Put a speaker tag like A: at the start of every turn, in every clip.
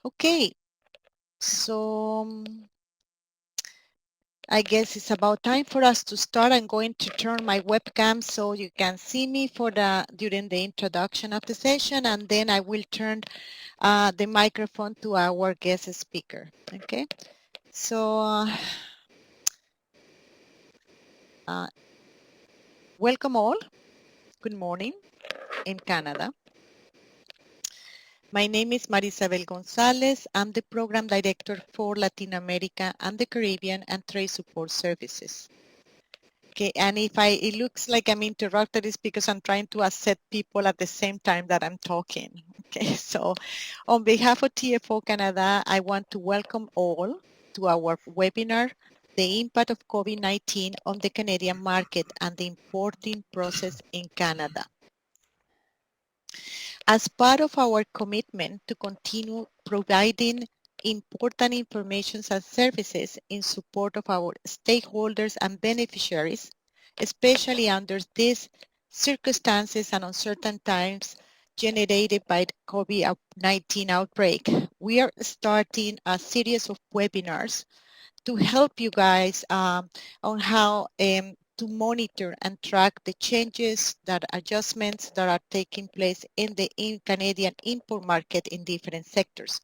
A: Okay, so I guess it's about time for us to start. I'm going to turn my webcam so you can see me for during the introduction of the session, and then I will turn the microphone to our guest speaker. Okay, so welcome all. Good morning in Canada. My name is Marisabel Gonzalez. I'm the Program Director for Latin America and the Caribbean and Trade Support Services. Okay, and if it looks like I'm interrupted, it's because I'm trying to accept people at the same time that I'm talking. Okay, so on behalf of TFO Canada, I want to welcome all to our webinar, The Impact of COVID-19 on the Canadian Market and the Importing Process in Canada. As part of our commitment to continue providing important information and services in support of our stakeholders and beneficiaries, especially under these circumstances and uncertain times generated by the COVID-19 outbreak, we are starting a series of webinars to help you guys on how to monitor and track the changes, that adjustments that are taking place in the Canadian import market in different sectors.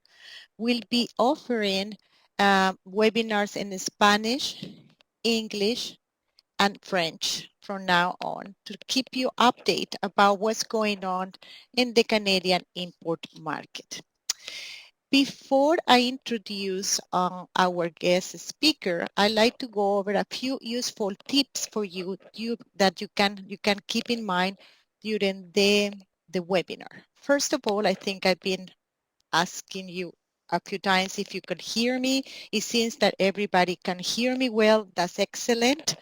A: We'll be offering webinars in Spanish, English, and French from now on to keep you updated about what's going on in the Canadian import market. Before I introduce our guest speaker, I'd like to go over a few useful tips for you that you can keep in mind during the webinar. First of all, I think I've been asking you a few times if you could hear me. It seems that everybody can hear me well. That's excellent.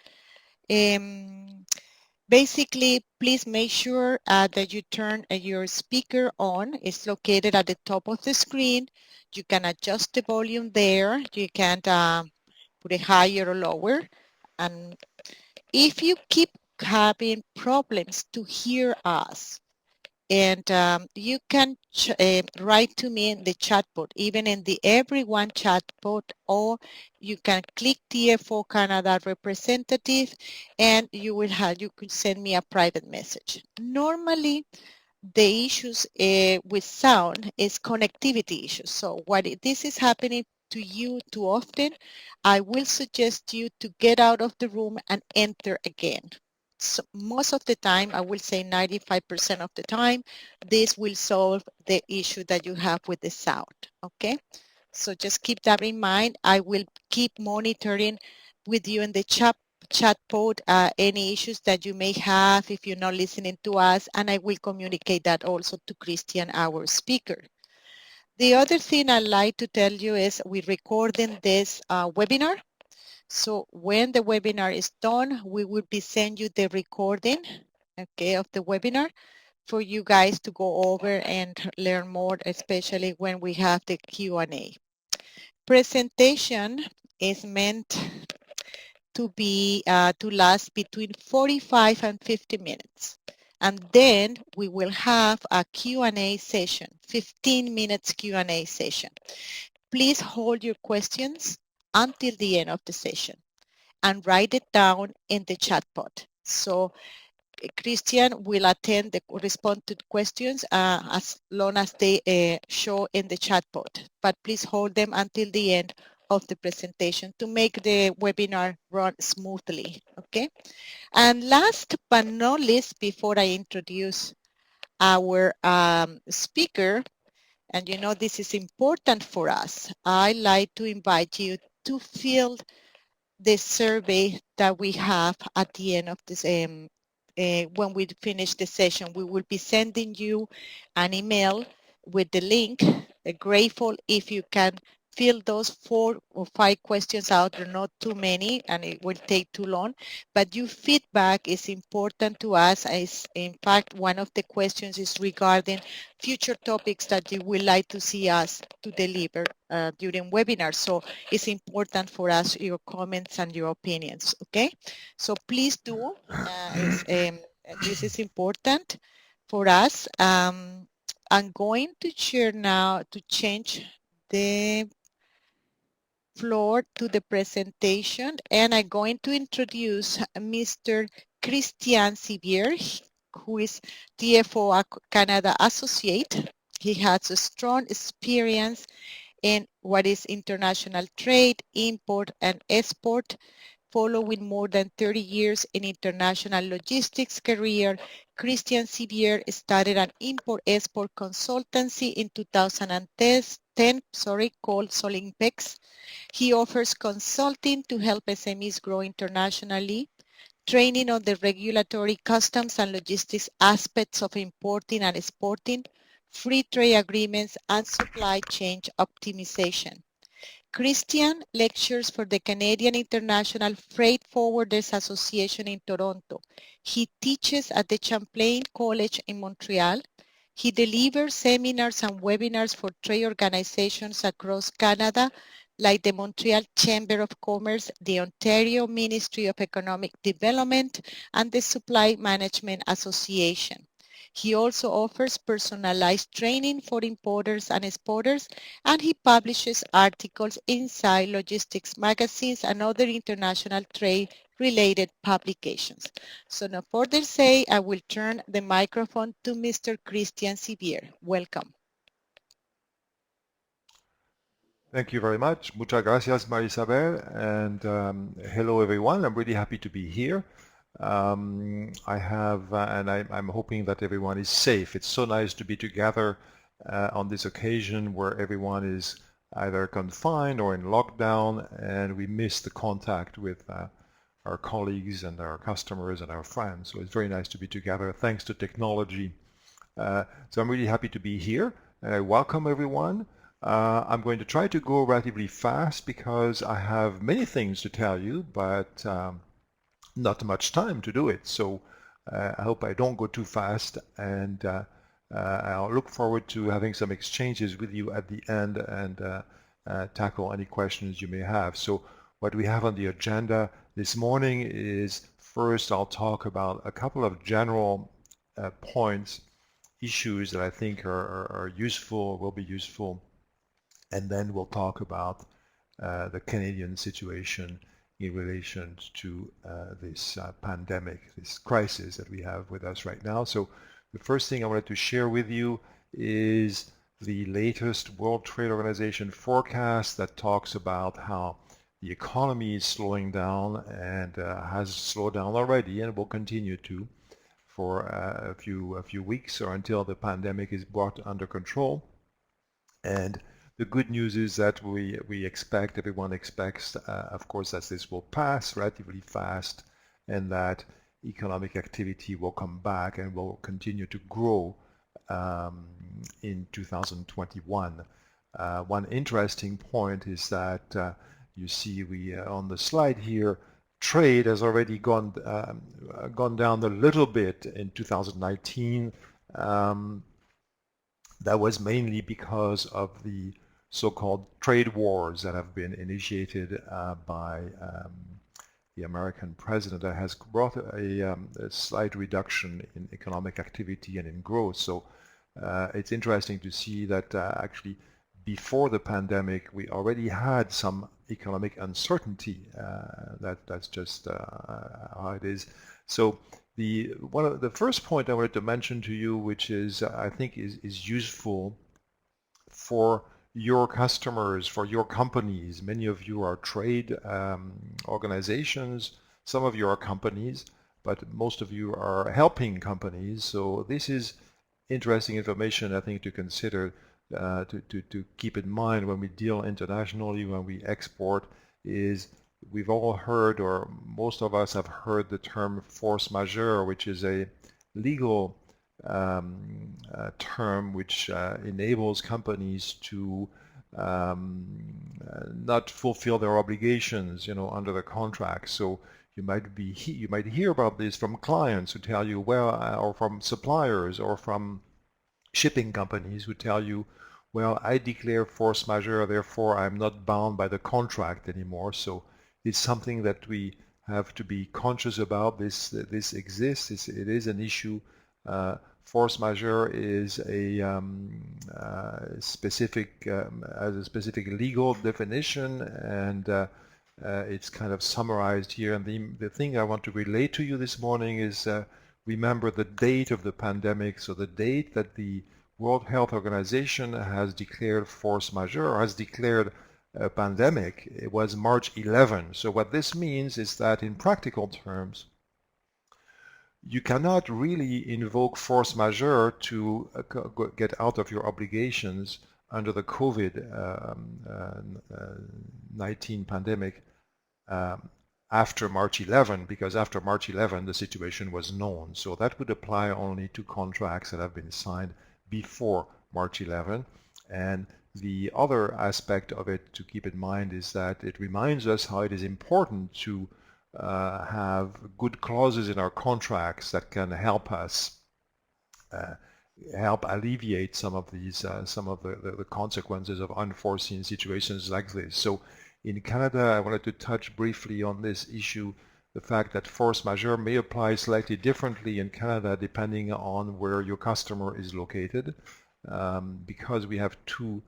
A: Basically, please make sure that you turn your speaker on. It's located at the top of the screen. You can adjust the volume there. You can put it higher or lower. And if you keep having problems to hear us, and you can write to me in the chat bot, even in the Everyone chat bot, or you can click TFO Canada representative, and you could send me a private message. Normally, the issues with sound is connectivity issues. So this is happening to you too often, I will suggest you to get out of the room and enter again. So most of the time, I will say 95% of the time, this will solve the issue that you have with the sound, okay? So just keep that in mind. I will keep monitoring with you in the chat pod any issues that you may have if you're not listening to us, and I will communicate that also to Christian, our speaker. The other thing I'd like to tell you is we're recording this webinar. So when the webinar is done, we will be sending you the recording, okay, of the webinar for you guys to go over and learn more, especially when we have the Q&A. Presentation is meant to be to last between 45 and 50 minutes. And then we will have a Q&A session, 15 minutes Q&A session. Please hold your questions until the end of the session and write it down in the chat pod. So Christian will respond to questions as long as they show in the chat pod, but please hold them until the end of the presentation to make the webinar run smoothly, okay? And last but not least, before I introduce our speaker, and you know this is important for us, I like to invite you to fill the survey that we have at the end of this when we finish the session. We will be sending you an email with the link. Grateful if you can fill those 4 or 5 questions out. They're not too many and it will take too long, but your feedback is important to us. As in fact, one of the questions is regarding future topics that you would like to see us to deliver during webinars. So it's important for us, your comments and your opinions, okay? So please do, this is important for us. I'm going to share now to change the floor to the presentation, and I'm going to introduce Mr. Christian Sivière, who is TFO Canada Associate. He has a strong experience in what is international trade, import, and export. Following more than 30 years in international logistics career, Christian Sivière started an import-export consultancy in 2010 called Solimpex. He offers consulting to help SMEs grow internationally, training on the regulatory, customs, and logistics aspects of importing and exporting, free trade agreements, and supply chain optimization. Christian lectures for the Canadian International Freight Forwarders Association in Toronto. He teaches at the Champlain College in Montreal. He delivers seminars and webinars for trade organizations across Canada, like the Montreal Chamber of Commerce, the Ontario Ministry of Economic Development, and the Supply Management Association. He also offers personalized training for importers and exporters, and he publishes articles inside logistics magazines and other international trade-related publications. So no further say, I will turn the microphone to Mr. Christian Sivière. Welcome.
B: Thank you very much. Muchas gracias, Marisabel, and hello everyone. I'm really happy to be here. I have, and I'm hoping that everyone is safe. It's so nice to be together on this occasion where everyone is either confined or in lockdown, and we miss the contact with our colleagues and our customers and our friends. So it's very nice to be together thanks to technology. So I'm really happy to be here, and I welcome everyone. I'm going to try to go relatively fast because I have many things to tell you, but not much time to do it. So I hope I don't go too fast, and I'll look forward to having some exchanges with you at the end and tackle any questions you may have. So what we have on the agenda this morning is, first I'll talk about a couple of general points, issues that I think are useful, will be useful, and then we'll talk about the Canadian situation in relation to this pandemic, this crisis that we have with us right now. So the first thing I wanted to share with you is the latest World Trade Organization forecast that talks about how the economy is slowing down and has slowed down already and will continue to for a few weeks or until the pandemic is brought under control. And the good news is that everyone expects, of course, that this will pass relatively fast and that economic activity will come back and will continue to grow in 2021. One interesting point is that you see on the slide here, trade has already gone down a little bit in 2019. That was mainly because of the so-called trade wars that have been initiated by the American president that has brought a slight reduction in economic activity and in growth. So it's interesting to see that actually before the pandemic we already had some economic uncertainty. That's just how it is. So the first point I wanted to mention to you, which is I think is useful for your customers, for your companies. Many of you are trade organizations, some of you are companies, but most of you are helping companies. So this is interesting information I think to consider, to keep in mind when we deal internationally, when we export, is we've all heard, or most of us have heard, the term force majeure, which is a legal term which enables companies to not fulfill their obligations, under the contract. So you might hear about this from clients who tell you, well, or from suppliers, or from shipping companies who tell you, well, I declare force majeure, therefore I'm not bound by the contract anymore. So it's something that we have to be conscious about. This exists. It is an issue Force majeure is a specific has a specific legal definition, and it's kind of summarized here. And the thing I want to relate to you this morning is remember the date of the pandemic. So the date that the World Health Organization has declared force majeure, has declared a pandemic, it was March 11. So what this means is that in practical terms, you cannot really invoke force majeure to get out of your obligations under the COVID-19 pandemic after March 11, because after March 11 the situation was known. So that would apply only to contracts that have been signed before March 11. And the other aspect of it to keep in mind is that it reminds us how it is important to have good clauses in our contracts that can help us help alleviate some of these some of the consequences of unforeseen situations like this. So in Canada, I wanted to touch briefly on this issue, the fact that force majeure may apply slightly differently in Canada depending on where your customer is located, because we have two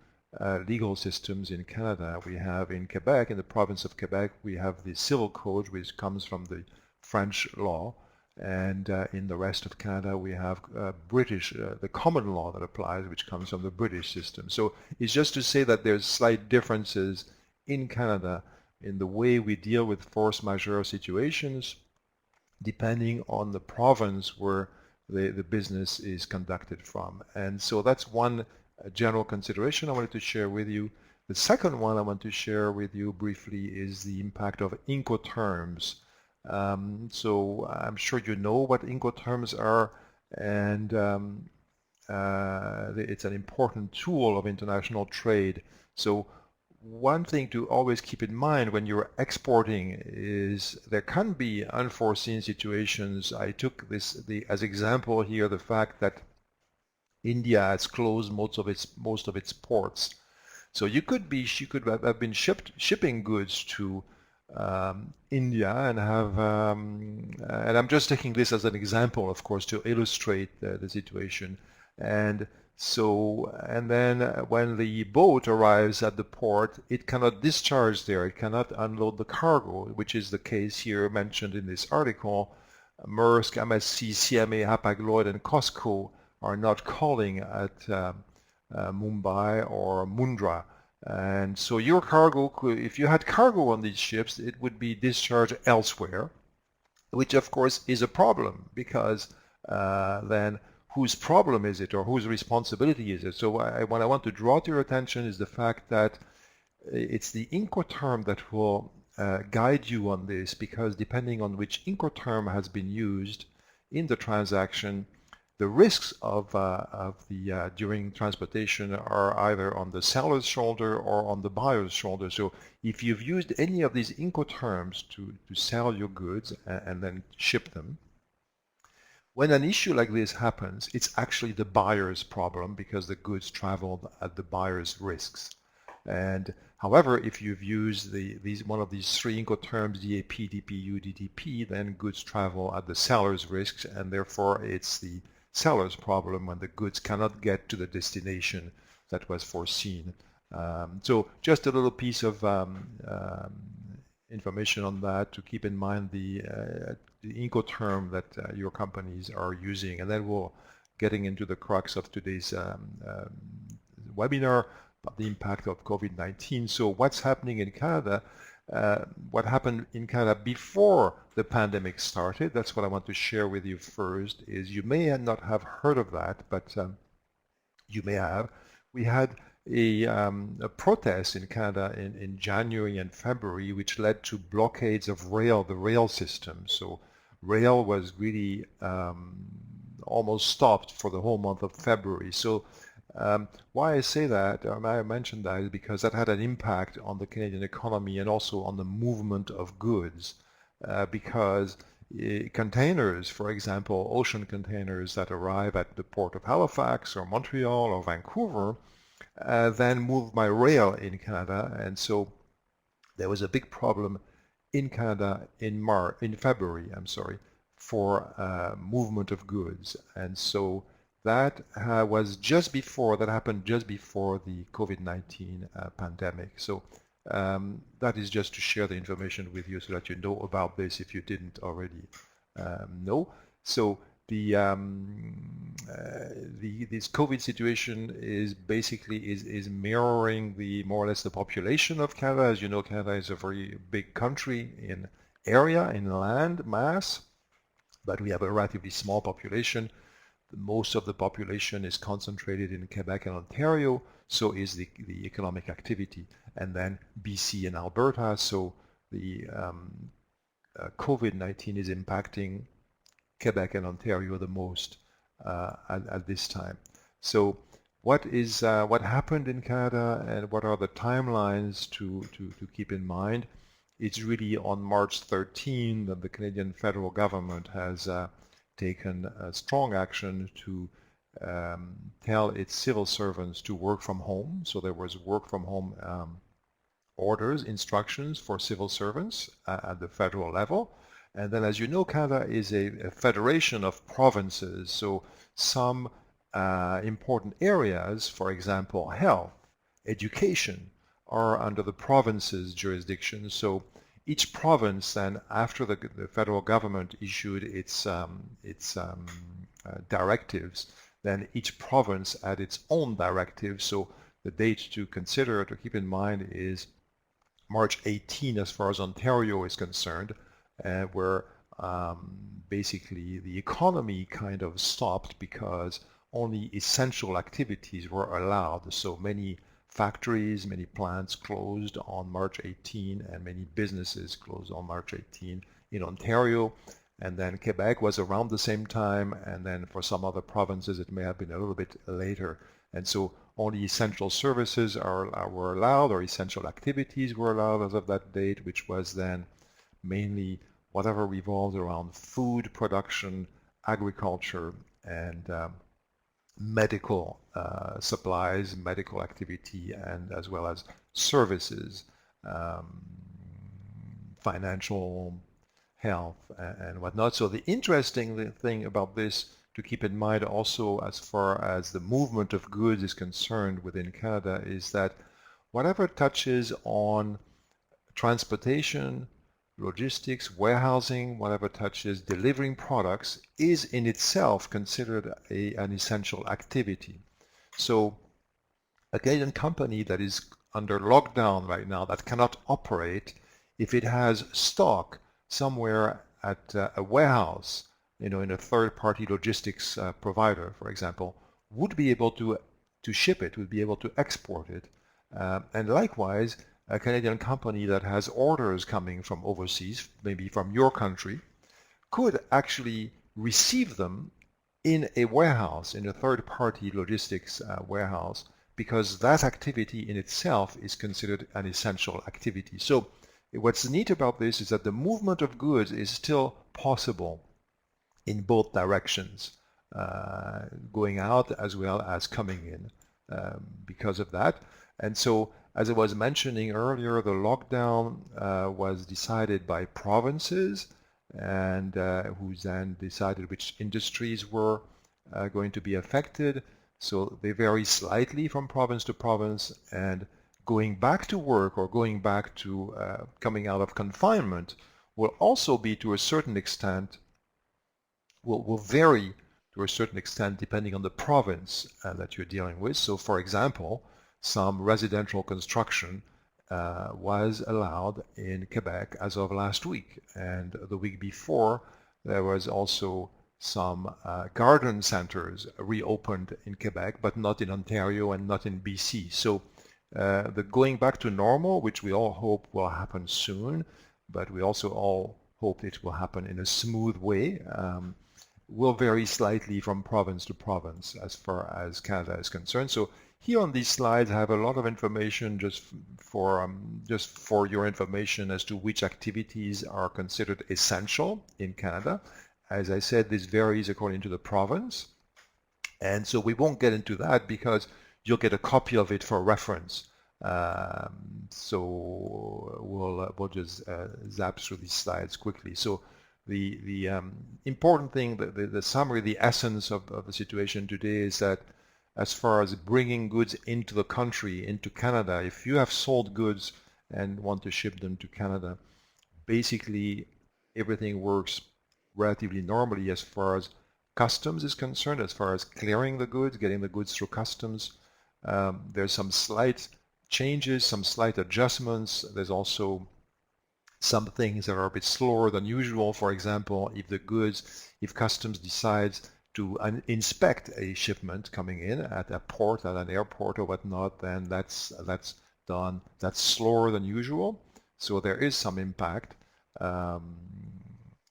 B: legal systems in Canada. We have in Quebec, in the province of Quebec, we have the civil code, which comes from the French law, and in the rest of Canada we have the common law that applies, which comes from the British system. So it's just to say that there's slight differences in Canada in the way we deal with force majeure situations depending on the province where the business is conducted from. And so that's one general consideration I wanted to share with you. The second one I want to share with you briefly is the impact of Incoterms. So I'm sure you know what Incoterms are, and it's an important tool of international trade. So one thing to always keep in mind when you're exporting is there can be unforeseen situations. I took this as example here, the fact that India has closed most of its ports. So she could have been shipping goods to India and have, and I'm just taking this as an example, of course, to illustrate the situation. And then when the boat arrives at the port, it cannot discharge there, it cannot unload the cargo, which is the case here mentioned in this article. Maersk, MSC, CMA, Hapag-Lloyd, and COSCO are not calling at Mumbai or Mundra. And so your cargo, if you had cargo on these ships, it would be discharged elsewhere, which of course is a problem, because then whose problem is it, or whose responsibility is it? So what I want to draw to your attention is the fact that it's the Incoterm that will guide you on this, because depending on which Incoterm has been used in the transaction, the risks of during transportation are either on the seller's shoulder or on the buyer's shoulder. So if you've used any of these Incoterms to sell your goods and then ship them, when an issue like this happens, it's actually the buyer's problem, because the goods traveled at the buyer's risks. And however, if you've used one of these three Incoterms, DAP, DPU, DDP, then goods travel at the seller's risks, and therefore it's the seller's problem when the goods cannot get to the destination that was foreseen. So just a little piece of information on that to keep in mind, the Incoterm that your companies are using. And then we'll getting into the crux of today's webinar about the impact of COVID-19. So what's happening in Canada? What happened in Canada before the pandemic started, that's what I want to share with you first, is you may not have heard of that, but you may have. We had a protest in Canada in January and February, which led to blockades of the rail system. So rail was really almost stopped for the whole month of February. So why I say that, I mentioned that, is because that had an impact on the Canadian economy and also on the movement of goods, because containers, for example, ocean containers that arrive at the port of Halifax or Montreal or Vancouver, then move by rail in Canada. And so there was a big problem in Canada in February, for movement of goods. And so that happened just before the COVID-19 pandemic. So that is just to share the information with you so that you know about this if you didn't already know. So this COVID situation is basically is mirroring more or less the population of Canada. As you know, Canada is a very big country in area, in land mass, but we have a relatively small population. Most of the population is concentrated in Quebec and Ontario, so is the economic activity, and then BC and Alberta. So the COVID-19 is impacting Quebec and Ontario the most at this time. So what happened in Canada and what are the timelines to keep in mind? It's really on March 13 that the Canadian federal government has taken strong action to tell its civil servants to work from home. So there was work from home orders, instructions for civil servants at the federal level. And then, as you know, Canada is a federation of provinces. So some important areas, for example, health, education, are under the province's jurisdiction. So each province then, after the federal government issued its directives, then each province had its own directive. So the date to consider, to keep in mind, is March 18 as far as Ontario is concerned, where basically the economy kind of stopped because only essential activities were allowed. So many factories, many plants closed on March 18, and many businesses closed on March 18 in Ontario. And then Quebec was around the same time, and then for some other provinces it may have been a little bit later. And so only essential services were allowed, or essential activities were allowed as of that date, which was then mainly whatever revolved around food production, agriculture, and medical supplies, medical activity, and as well as services, financial, health, and whatnot. So the interesting thing about this to keep in mind also as far as the movement of goods is concerned within Canada is that whatever touches on transportation, logistics, warehousing, whatever touches delivering products is in itself considered an essential activity. So a Canadian company that is under lockdown right now, that cannot operate, if it has stock somewhere at a warehouse, in a third-party logistics provider, for example, would be able to ship it, would be able to export it. And likewise, a Canadian company that has orders coming from overseas, maybe from your country, could actually receive them in a warehouse, in a third-party logistics warehouse, because that activity in itself is considered an essential activity. So what's neat about this is that the movement of goods is still possible in both directions, going out as well as coming in because of that. And so, as I was mentioning earlier, the lockdown was decided by provinces, and who then decided which industries were going to be affected. So they vary slightly from province to province, and going back to work or going back to coming out of confinement will also be, to a certain extent, will vary to a certain extent depending on the province that you're dealing with. So for example, some residential construction was allowed in Quebec as of last week, and the week before there was also some garden centers reopened in Quebec, but not in Ontario and not in BC. So the going back to normal, which we all hope will happen soon, but we also all hope it will happen in a smooth way, will vary slightly from province to province as far as Canada is concerned. So here on these slides I have a lot of information just for your information as to which activities are considered essential in Canada. As I said, this varies according to the province, and so we won't get into that because you'll get a copy of it for reference. So we'll just zap through these slides quickly. So the important thing, the summary, the essence of the situation today is that as far as bringing goods into the country, into Canada, if you have sold goods and want to ship them to Canada, basically everything works relatively normally as far as customs is concerned, as far as clearing the goods, getting the goods through customs. There's some slight changes, some slight adjustments. There's also some things that are a bit slower than usual. For example, if customs decides to inspect a shipment coming in at a port, at an airport or whatnot, then that's done. That's slower than usual. So there is some impact.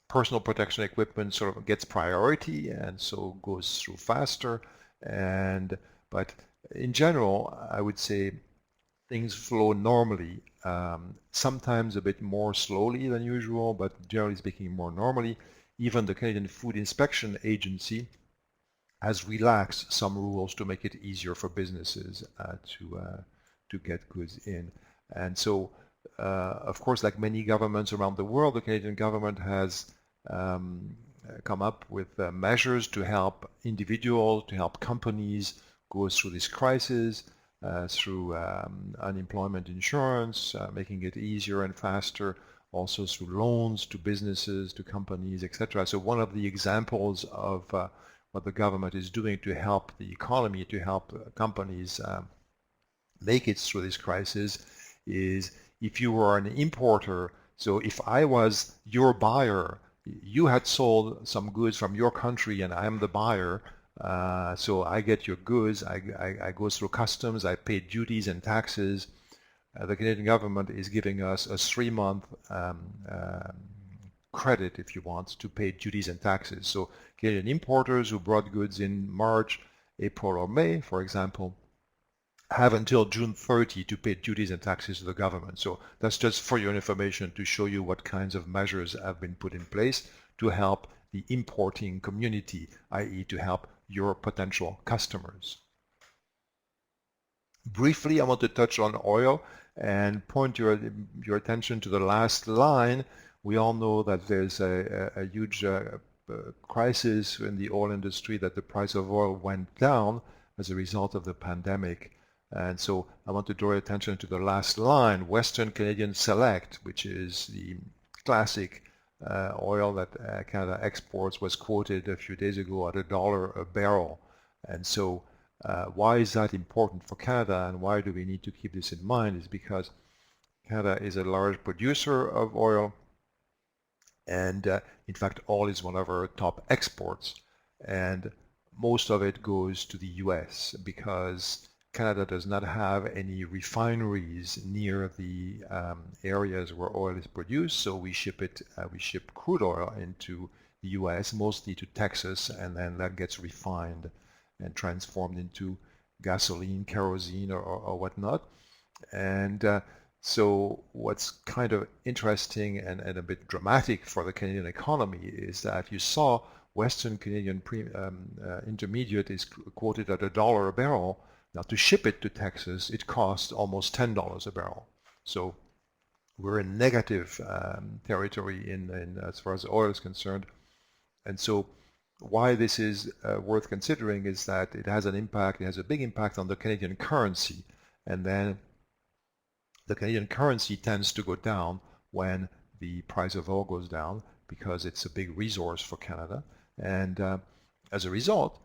B: Personal protection equipment sort of gets priority and so goes through faster. But in general, I would say things flow normally. Sometimes a bit more slowly than usual, but generally speaking more normally. Even the Canadian Food Inspection Agency has relaxed some rules to make it easier for businesses to get goods in. And so, of course, like many governments around the world, the Canadian government has come up with measures to help individuals, to help companies go through this crisis, through unemployment insurance, making it easier and faster, also through loans to businesses, to companies, etc. So one of the examples of what the government is doing to help the economy, to help companies make it through this crisis is if you were an importer, so if I was your buyer, you had sold some goods from your country and I'm the buyer, so I get your goods, I go through customs, I pay duties and taxes. The Canadian government is giving us a 3-month credit, if you want, to pay duties and taxes. So Canadian importers who brought goods in March, April or May, for example, have until June 30 to pay duties and taxes to the government. So that's just for your information to show you what kinds of measures have been put in place to help the importing community, i.e. to help your potential customers. Briefly, I want to touch on oil and point your attention to the last line. We all know that there's a huge crisis in the oil industry, that the price of oil went down as a result of the pandemic. And so I want to draw your attention to the last line, Western Canadian Select, which is the classic oil that Canada exports, was quoted a few days ago at $1 a barrel. And so why is that important for Canada, and why do we need to keep this in mind? Is because Canada is a large producer of oil, and in fact oil is one of our top exports, and most of it goes to the US because Canada does not have any refineries near the areas where oil is produced, so we ship crude oil into the US, mostly to Texas, and then that gets refined and transformed into gasoline, kerosene, or whatnot. And so what's kind of interesting and a bit dramatic for the Canadian economy is that you saw Western Canadian Intermediate is quoted at $1 a barrel. Now, to ship it to Texas, it costs almost $10 a barrel. So we're in negative territory in as far as oil is concerned. And so why this is worth considering is that it has a big impact on the Canadian currency. And then the Canadian currency tends to go down when the price of oil goes down because it's a big resource for Canada. And as a result,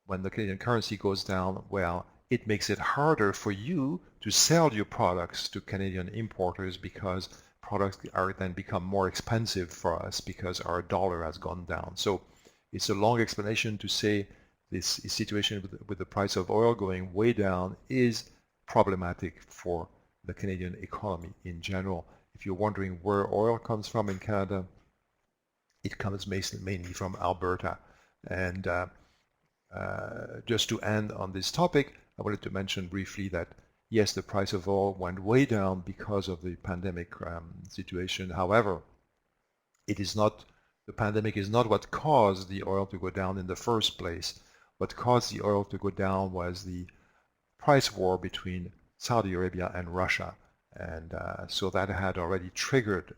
B: when the Canadian currency goes down, well, it makes it harder for you to sell your products to Canadian importers because products are then become more expensive for us because our dollar has gone down. So it's a long explanation to say this situation with the price of oil going way down is problematic for the Canadian economy in general. If you're wondering where oil comes from in Canada, it comes mainly from Alberta. And just to end on this topic, I wanted to mention briefly that yes, the price of oil went way down because of the pandemic situation. However, the pandemic is not what caused the oil to go down in the first place. What caused the oil to go down was the price war between Saudi Arabia and Russia. And so that had already triggered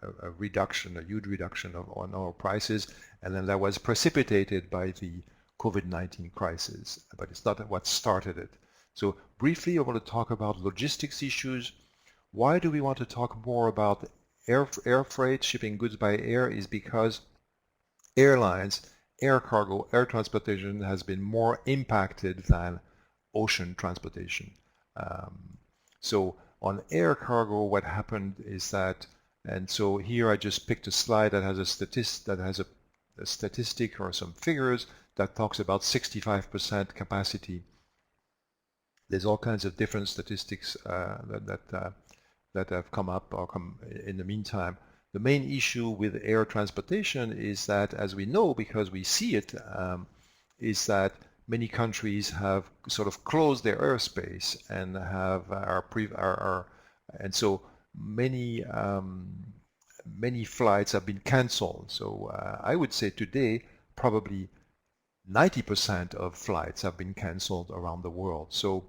B: a reduction, a huge reduction on oil prices, and then that was precipitated by the COVID-19 crisis, but it's not what started it. So briefly, I want to talk about logistics issues. Why do we want to talk more about air freight, shipping goods by air, is because airlines, air cargo, air transportation has been more impacted than ocean transportation. So on air cargo, what happened is that, and so here I just picked a slide that has a statistic or some figures that talks about 65% capacity. There's all kinds of different statistics that have come up or come in the meantime. The main issue with air transportation is that, as we know, because we see it, is that many countries have sort of closed their airspace and and so many many flights have been canceled. So I would say today probably 90% of flights have been canceled around the world. So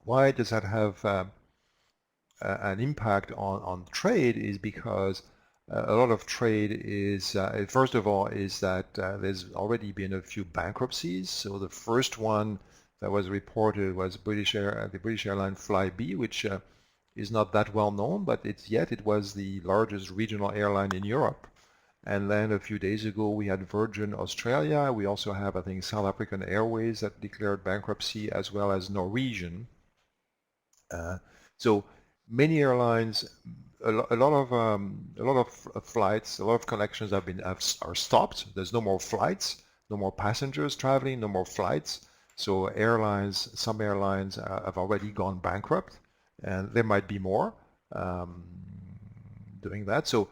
B: why does that have an impact on trade? Is because a lot of trade is, first of all, is that there's already been a few bankruptcies. So the first one that was reported was the British airline Flybe, which is not that well known, but it was the largest regional airline in Europe. And then a few days ago we had Virgin Australia. We also have, I think, South African Airways that declared bankruptcy, as well as Norwegian. So many airlines, a lot of flights, a lot of connections are stopped. There's no more flights, no more passengers traveling, no more flights. So some airlines have already gone bankrupt, and there might be more doing that. So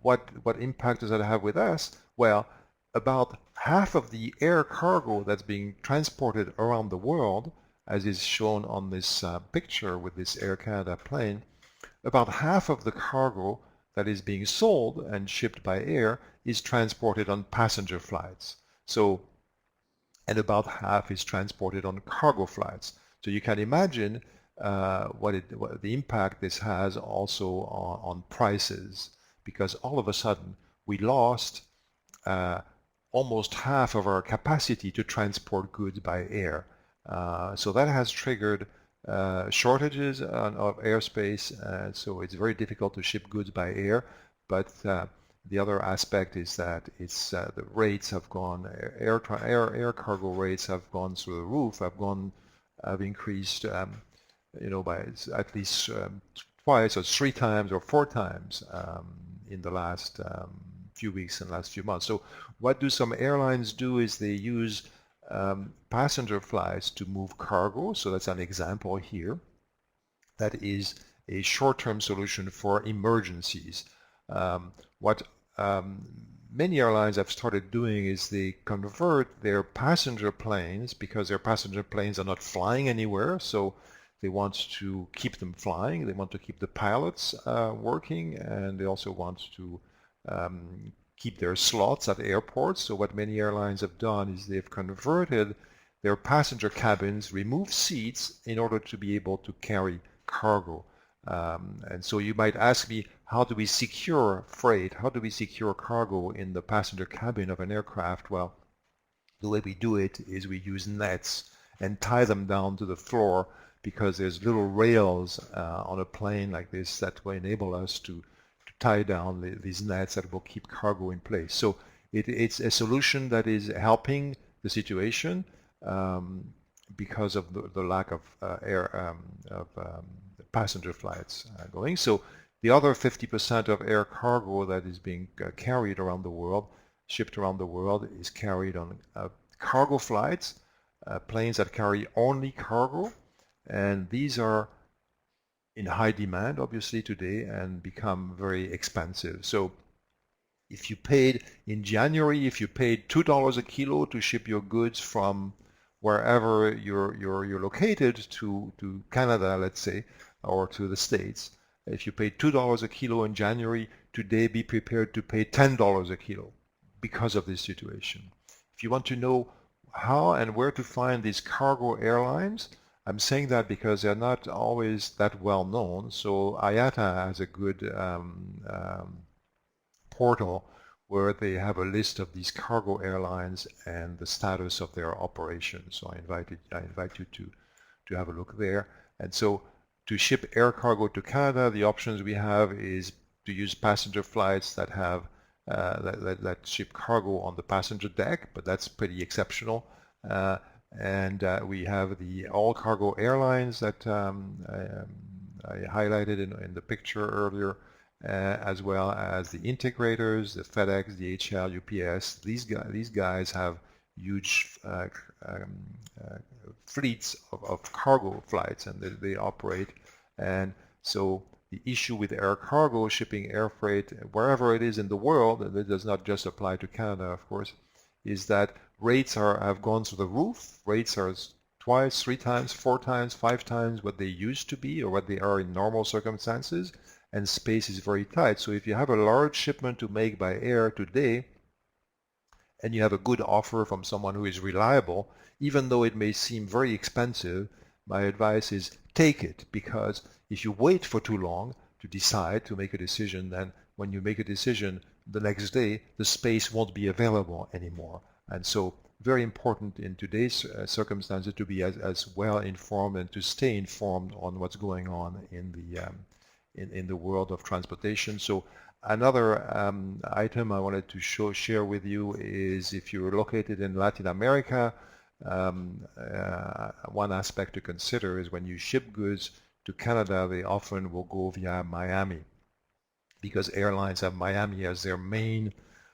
B: what impact does that have with us? Well, about half of the air cargo that's being transported around the world, as is shown on this picture with this Air Canada plane, about half of the cargo that is being sold and shipped by air is transported on passenger flights. So, and about half is transported on cargo flights. So you can imagine what the impact this has also on prices, because all of a sudden we lost almost half of our capacity to transport goods by air. So that has triggered shortages of airspace, so it's very difficult to ship goods by air. But the other aspect is that the rates have gone, air cargo rates have gone through the roof, have increased, by at least twice or 3 times or 4 times in the last few weeks and last few months. So what do some airlines do is they use passenger flights to move cargo. So that's an example here. That is a short-term solution for emergencies. What many airlines have started doing is they convert their passenger planes, because their passenger planes are not flying anywhere, so they want to keep them flying. They want to keep the pilots working, and they also want to keep their slots at airports. So what many airlines have done is they've converted their passenger cabins, removed seats in order to be able to carry cargo. And so you might ask me, how do we secure freight? How do we secure cargo in the passenger cabin of an aircraft? Well, the way we do it is we use nets and tie them down to the floor, because there's little rails on a plane like this that will enable us to tie down these nets that will keep cargo in place. So it's a solution that is helping the situation because of the lack of passenger flights going. So the other 50% of air cargo that is being carried around the world, shipped around the world, is carried on cargo flights, planes that carry only cargo, and these are in high demand, obviously, today, and become very expensive. So if you paid, in January, if you paid $2 a kilo to ship your goods from wherever you're located to Canada, let's say, or to the States, if you paid $2 a kilo in January, today be prepared to pay $10 a kilo because of this situation. If you want to know how and where to find these cargo airlines, I'm saying that because they're not always that well known. So IATA has a good portal where they have a list of these cargo airlines and the status of their operations. So I invite you to have a look there. And so to ship air cargo to Canada, the options we have is to use passenger flights that have that ship cargo on the passenger deck, but that's pretty exceptional. And we have the all cargo airlines that I highlighted in the picture earlier, as well as the integrators, the FedEx, DHL, UPS. These guys have huge fleets of cargo flights, and they operate. And so the issue with air cargo, shipping air freight, wherever it is in the world, and it does not just apply to Canada, of course, is that rates have gone through the roof. Rates are twice, 3 times, 4 times, 5 times what they used to be or what they are in normal circumstances, and space is very tight. So if you have a large shipment to make by air today, and you have a good offer from someone who is reliable, even though it may seem very expensive, my advice is take it, because if you wait for too long to decide, to make a decision, then when you make a decision the next day, the space won't be available anymore. And so very important in today's circumstances to be as well informed and to stay informed on what's going on in the world of transportation. So another item I wanted to share with you is if you're located in Latin America, one aspect to consider is when you ship goods to Canada, they often will go via Miami, because airlines have Miami as their main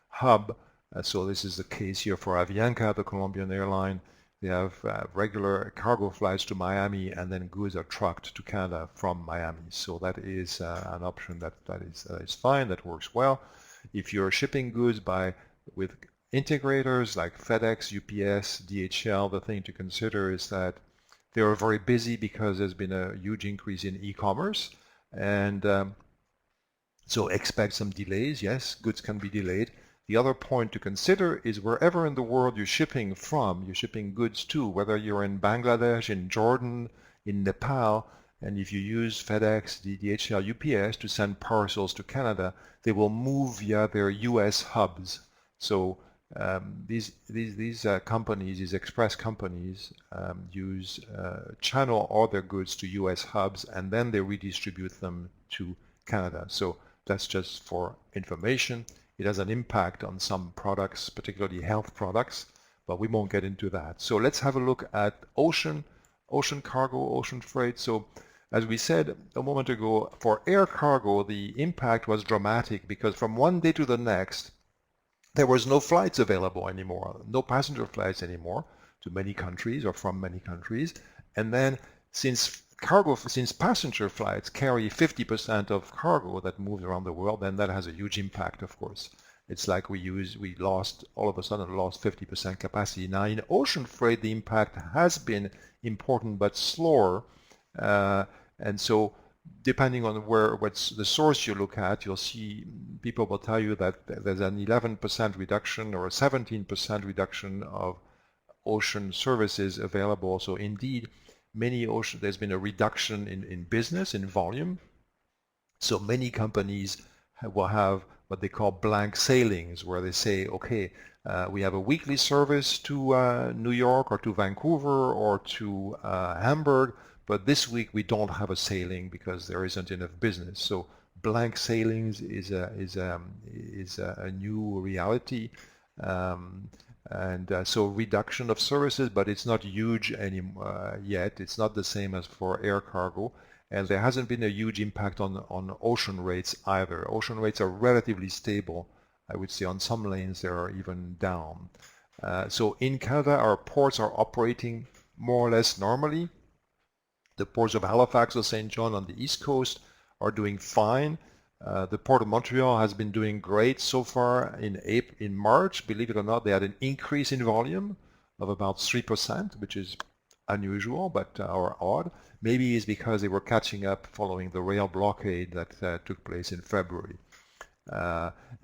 B: hub. So this is the case here for Avianca, the Colombian airline. They have regular cargo flights to Miami, and then goods are trucked to Canada from Miami. So that is an option that is fine, that works well. If you're shipping goods with integrators like FedEx, UPS, DHL, the thing to consider is that they are very busy because there's been a huge increase in e-commerce, and so expect some delays. Yes, goods can be delayed. The other point to consider is wherever in the world you're shipping from, you're shipping goods to, whether you're in Bangladesh, in Jordan, in Nepal, and if you use FedEx, DHL, UPS to send parcels to Canada, they will move via their US hubs. So these companies, these express companies, channel all their goods to US hubs, and then they redistribute them to Canada. So that's just for information. It has an impact on some products, particularly health products, but we won't get into that. So let's have a look at ocean cargo, ocean freight. So as we said a moment ago, for air cargo, the impact was dramatic because from one day to the next, there was no flights available anymore, no passenger flights anymore to many countries or from many countries. And then since passenger flights carry 50% of cargo that moves around the world, then that has a huge impact, of course. It's like all of a sudden lost 50% capacity. Now in ocean freight, the impact has been important but slower. And so depending on what's the source you look at, you'll see people will tell you that there's an 11% reduction or a 17% reduction of ocean services available. So indeed, there's been a reduction in business, in volume. So many companies will have what they call blank sailings, where they say, okay, we have a weekly service to New York or to Vancouver or to Hamburg, but this week we don't have a sailing because there isn't enough business. So blank sailings is a new reality. So reduction of services, but it's not huge anymore yet. It's not the same as for air cargo, and there hasn't been a huge impact on ocean rates either. Ocean rates are relatively stable. I would say on some lanes they are even down. So in Canada, our ports are operating more or less normally. The ports of Halifax or St. John on the East Coast are doing fine. The Port of Montreal has been doing great so far in March. Believe it or not, they had an increase in volume of about 3%, which is unusual or odd. Maybe it's because they were catching up following the rail blockade that took place in February.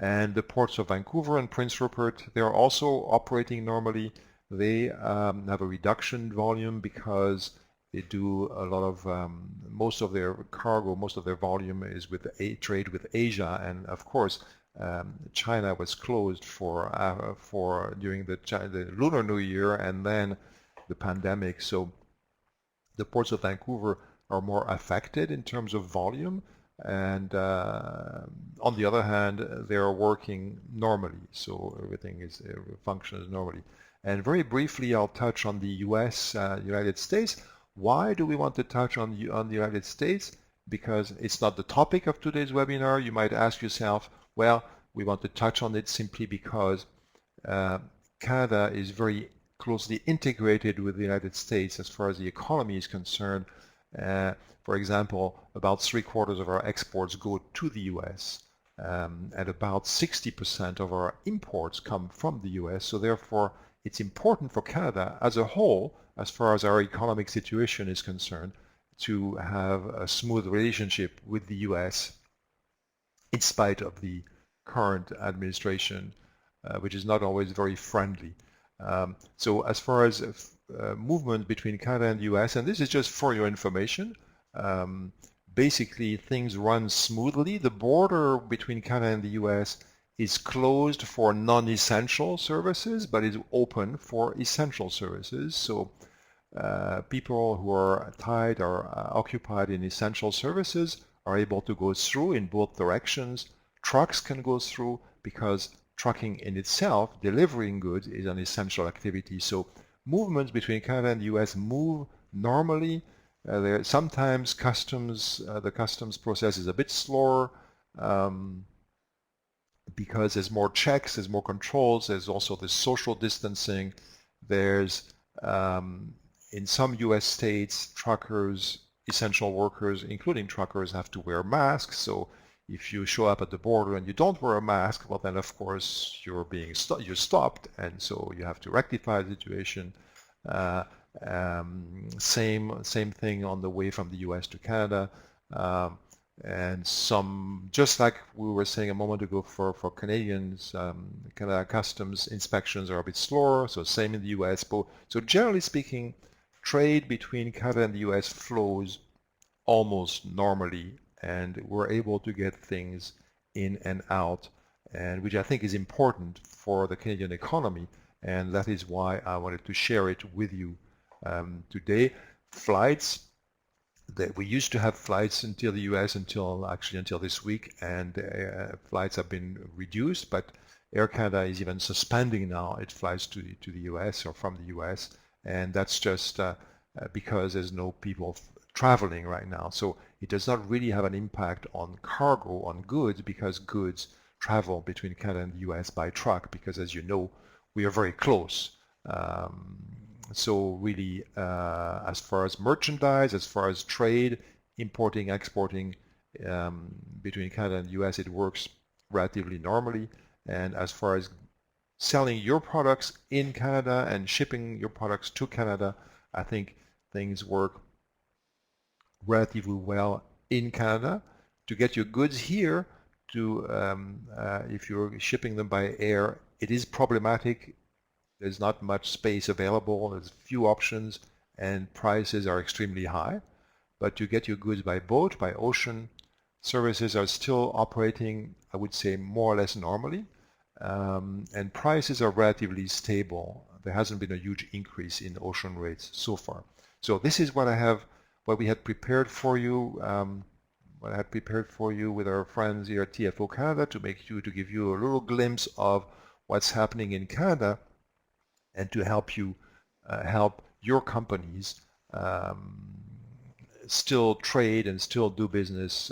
B: And the ports of Vancouver and Prince Rupert, they are also operating normally. They have a reduction in volume because They do a lot of, most of their cargo, most of their volume is with the trade with Asia, and of course, China was closed for during the Lunar New Year and then the pandemic. So the ports of Vancouver are more affected in terms of volume, and on the other hand, they are working normally, so everything is functions normally. And very briefly, I'll touch on the U.S., United States. Why do we want to touch on the United States? Because it's not the topic of today's webinar. You might ask yourself, well, we want to touch on it simply because Canada is very closely integrated with the United States as far as the economy is concerned. For example, about 3/4 of our exports go to the US, and about 60% of our imports come from the US. So therefore, it's important for Canada as a whole, as far as our economic situation is concerned, to have a smooth relationship with the US in spite of the current administration, which is not always very friendly. So as far as movement between Canada and the US, and this is just for your information, basically things run smoothly. The border between Canada and the US is closed for non-essential services, but is open for essential services. So people who are tied or occupied in essential services are able to go through in both directions. Trucks can go through because trucking in itself, delivering goods, is an essential activity. So movements between Canada and the US move normally. Sometimes the customs process is a bit slower because there's more checks, there's more controls, there's also the social distancing. There's, in some US states, truckers, essential workers, including truckers, have to wear masks. So if you show up at the border and you don't wear a mask, well then of course you're stopped, and so you have to rectify the situation. Same thing on the way from the US to Canada. And some, just like we were saying a moment ago for Canadians, Canada customs inspections are a bit slower, so same in the US. So generally speaking, trade between Canada and the US flows almost normally, and we're able to get things in and out, and which I think is important for the Canadian economy, and that is why I wanted to share it with you today. Flights, that we used to have flights until the US until this week, and flights have been reduced, but Air Canada is even suspending now its flights to the US or from the US, and that's just because there's no people traveling right now. So it does not really have an impact on cargo, on goods, because goods travel between Canada and the US by truck, because as you know, we are very close. So really, as far as merchandise, as far as trade, importing, exporting between Canada and the US, it works relatively normally. And as far as selling your products in Canada and shipping your products to Canada, I think things work relatively well in Canada. To get your goods here, if you're shipping them by air, it is problematic. There's not much space available, there's few options, and prices are extremely high. But to get your goods by boat, by ocean, services are still operating, I would say, more or less normally, and prices are relatively stable. There hasn't been a huge increase in ocean rates so far. So this is what we had prepared for you, what I had prepared for you with our friends here at TFO Canada to give you a little glimpse of what's happening in Canada, and to help you help your companies still trade and still do business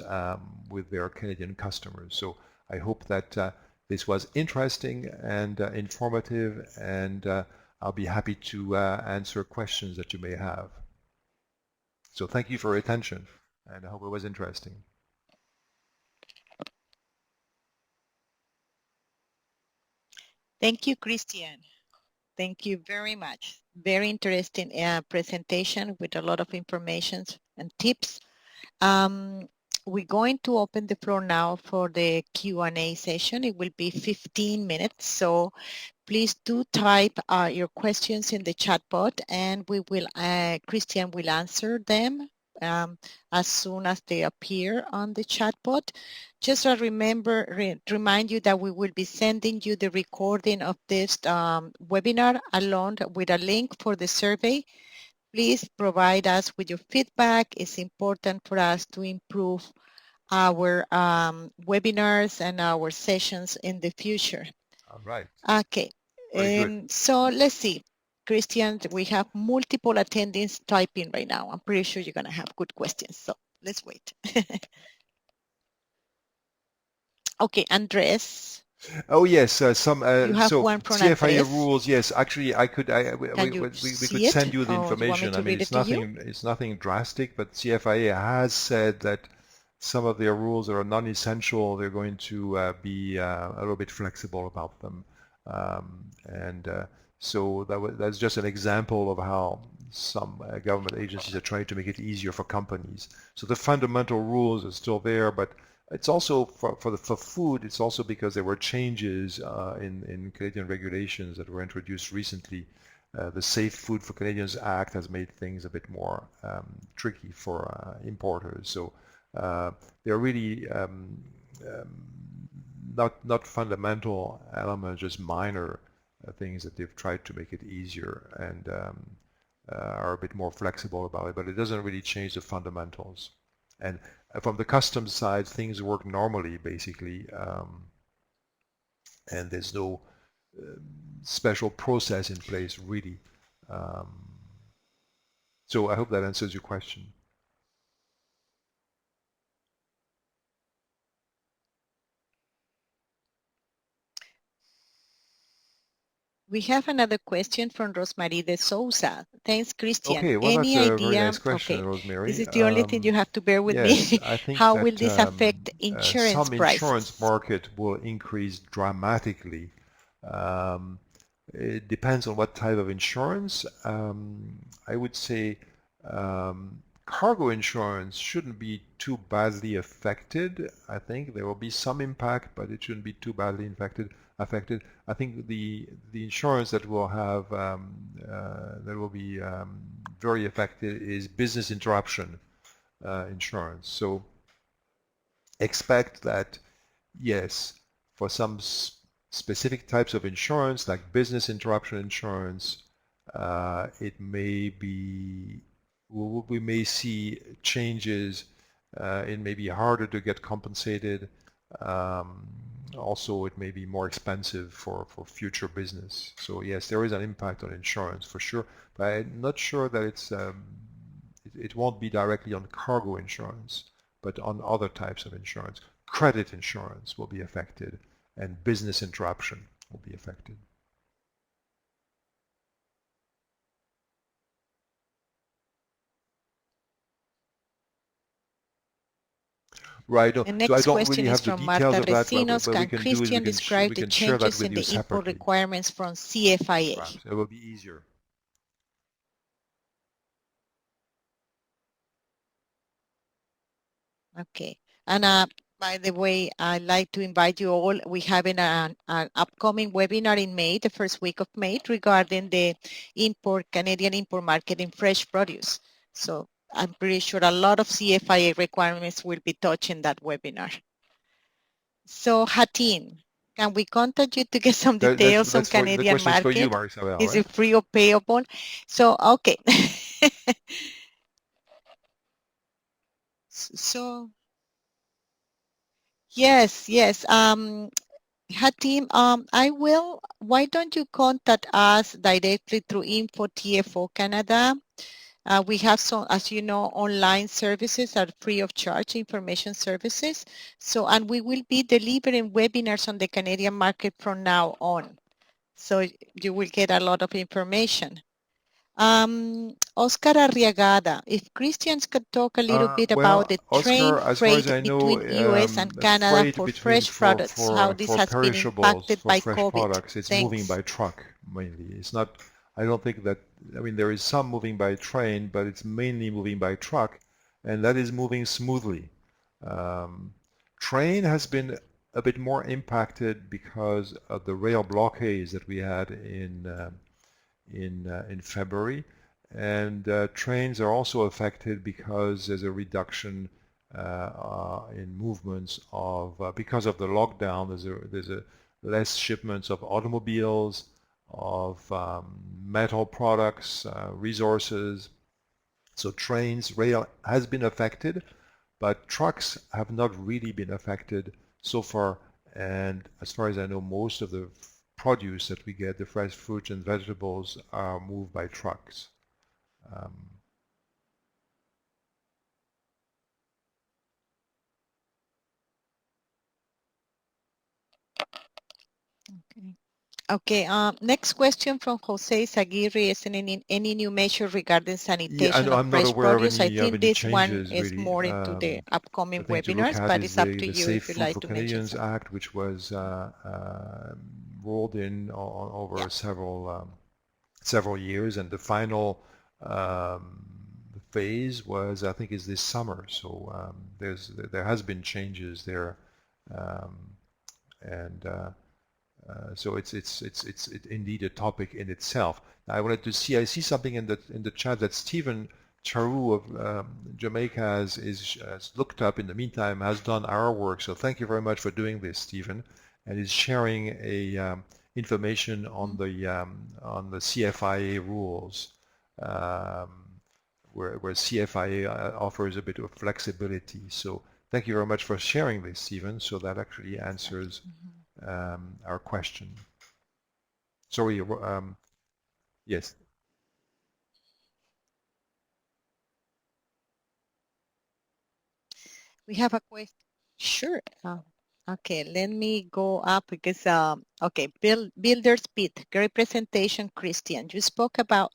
B: with their Canadian customers. So I hope that this was interesting and informative, and I'll be happy to answer questions that you may have. So thank you for your attention, and I hope it was interesting.
A: Thank you, Christian. Thank you very much. Very interesting presentation with a lot of information and tips. We're going to open the floor now for the Q&A session. It will be 15 minutes, so please do type your questions in the chat bot, and we will, Christian will answer them as soon as they appear on the chat bot. Just remind you that we will be sending you the recording of this webinar along with a link for the survey. Please provide us with your feedback. It's important for us to improve our webinars and our sessions in the future.
B: All right.
A: Okay. So let's see. Christian, we have multiple attendees typing right now. I'm pretty sure you're going to have good questions. So let's wait. Okay, Andres.
B: Oh yes, some
A: you have
B: so
A: one from
B: CFIA
A: Andres.
B: rules. Yes, actually, we could send you the information. I mean, it's nothing drastic, but CFIA has said that some of their rules that are non-essential, they're going to be a little bit flexible about them, so that's just an example of how some government agencies are trying to make it easier for companies. So the fundamental rules are still there, but it's also for food. It's also because there were changes in Canadian regulations that were introduced recently. The Safe Food for Canadians Act has made things a bit more tricky for importers. So they're really not fundamental elements, just minor things that they've tried to make it easier and are a bit more flexible about it. But it doesn't really change the fundamentals. And from the customs side, things work normally, basically, and there's no special process in place, really. So I hope that answers your question.
A: We have another question from Rosemary de Souza. Thanks, Christian.
B: Okay, well,
A: Any
B: that's a
A: idea?
B: very nice question,
A: okay,
B: Rosemary.
A: this is the only thing you have to bear with
B: yes,
A: me.
B: I think
A: How
B: that,
A: will this affect insurance
B: some
A: prices?
B: insurance market will increase dramatically. It depends on what type of insurance. I would say cargo insurance shouldn't be too badly affected. I think there will be some impact, but it shouldn't be too badly affected. I think the insurance that will have that will be very affected is business interruption insurance. So expect that, yes, for some specific types of insurance, like business interruption insurance, it may be, we may see changes. It may be harder to get compensated. Also, it may be more expensive for future business. So yes, there is an impact on insurance for sure, but I'm not sure that it won't be directly on cargo insurance, but on other types of insurance. Credit insurance will be affected, and business interruption will be affected. Right.
A: The next
B: so I don't
A: question
B: really
A: is
B: have the
A: from
B: details
A: Marta
B: of that.
A: Recinos.
B: What we
A: Can
B: can do is
A: Christian describe the
B: share that
A: changes
B: with
A: in
B: you
A: the import
B: separately.
A: requirements from CFIA?
B: Right. So it will be easier.
A: Okay. And by the way, I'd like to invite you all. We're having an upcoming webinar in May, the first week of May, regarding the Canadian import market in fresh produce. So I'm pretty sure a lot of CFIA requirements will be touched in that webinar. So Hatin, can we contact you to get some details on Canadian market?
B: For you, Marisabel,
A: Is
B: right?
A: it free or payable? So, okay. So, yes. Hatim, why don't you contact us directly through Info TFO Canada? We have some, as you know, online services are free of charge, information services. So, and we will be delivering webinars on the Canadian market from now on. So you will get a lot of information. Oscar Arriagada, if Christians could talk a little bit about the train freight between US and Canada for fresh products, how this has been impacted by COVID.
B: Products, it's
A: Thanks.
B: moving by truck mainly. It's not, I don't think that, I mean, there is some moving by train, but it's mainly moving by truck, and that is moving smoothly. Train has been a bit more impacted because of the rail blockades that we had in February, and trains are also affected because there's a reduction in movements of because of the lockdown. There's a less shipments of automobiles, of metal products, resources. So trains, rail has been affected, but trucks have not really been affected so far. And as far as I know, most of the produce that we get, the fresh fruits and vegetables, are moved by trucks.
A: Okay. Okay, next question from Jose Zaguirre is any new measure regarding
B: Yeah, I
A: sanitation
B: know,
A: of
B: I'm not
A: fresh
B: aware
A: produce? I
B: of
A: think
B: any
A: this one
B: changes
A: is
B: really.
A: more into the
B: The
A: upcoming
B: thing to look
A: webinars,
B: at
A: but
B: is
A: it's up to
B: the
A: you
B: Safe
A: if you'd
B: Food
A: like
B: for
A: to mention
B: Canadians
A: something.
B: Act, which was rolled in over
A: Yeah.
B: several years, and the final phase was, I think, is this summer. So there has been changes there, um, and so it's indeed a topic in itself. Now, I see something in the chat that Stephen Charu of Jamaica has looked up in the meantime, has done our work. So thank you very much for doing this, Stephen, and is sharing a information on the CFIA rules, um, where CFIA offers a bit of flexibility. So thank you very much for sharing this, Stephen. So that actually answers our question. Sorry, yes.
A: We have a question. Sure. Okay, let me go up because, okay, Builder's Pit, great presentation, Christian. You spoke about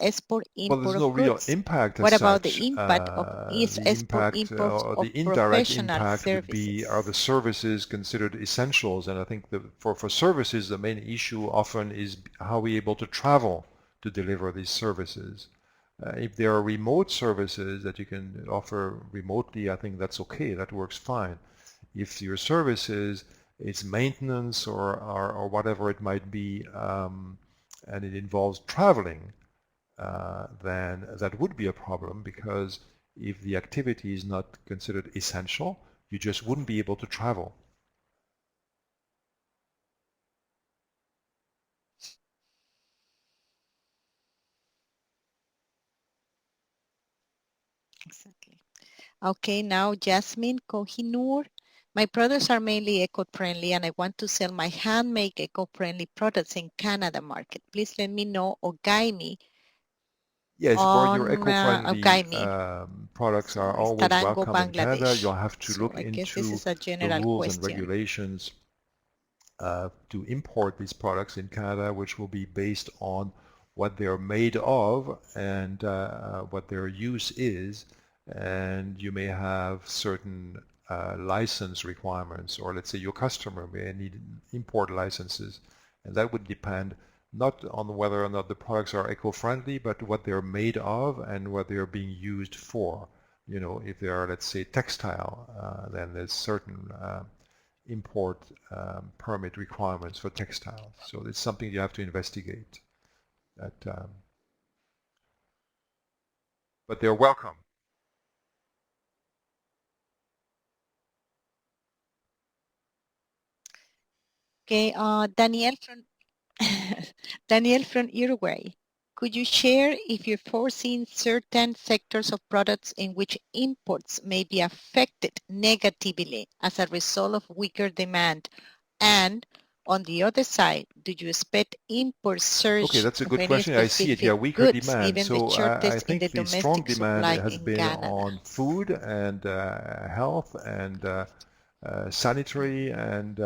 B: Well, there's
A: export-import
B: no
A: of
B: real
A: goods.
B: impact as
A: What about
B: such.
A: the impact of is
B: The impact
A: export-import
B: or
A: of
B: the indirect
A: professional
B: impact would be, are the
A: services?
B: services considered essentials? And I think for services, the main issue often is how we're able to travel to deliver these services. If there are remote services that you can offer remotely, I think that's okay, that works fine. If your services, it's maintenance or whatever it might be, and it involves traveling, then that would be a problem, because if the activity is not considered essential, you just wouldn't be able to travel.
A: Exactly. Okay, now Jasmine Kohinoor. My products are mainly eco-friendly and I want to sell my handmade eco-friendly products in Canada market. Please let me know or guide me
B: Yes, for your
A: on,
B: eco-friendly
A: guide me.
B: products
A: So
B: are
A: it's
B: always
A: Tarango,
B: welcome in Canada.
A: Bangladesh.
B: You'll have to
A: So
B: look
A: I guess this
B: into
A: is a
B: the
A: general
B: rules and
A: question.
B: regulations to import these products in Canada, which will be based on what they're made of and what their use is. And you may have certain license requirements, or let's say your customer may need import licenses, and that would depend not on whether or not the products are eco-friendly, but what they're made of and what they're being used for. You know, if they are, let's say, textile, then there's certain import permit requirements for textiles. So it's something you have to investigate. That, but they're welcome.
A: Okay, Daniel from Daniel from Uruguay. Could you share if you're foreseeing certain sectors of products in which imports may be affected negatively as a result of weaker demand? And on the other side, do you expect import
B: Okay,
A: surge
B: that's a
A: of
B: good
A: any
B: question. I see it. Yeah,
A: specific
B: weaker
A: goods
B: demand.
A: given the
B: So I
A: shortage in
B: think
A: the
B: the strong
A: domestic
B: demand
A: supply
B: has
A: in
B: been
A: Canada?
B: on food and health and sanitary and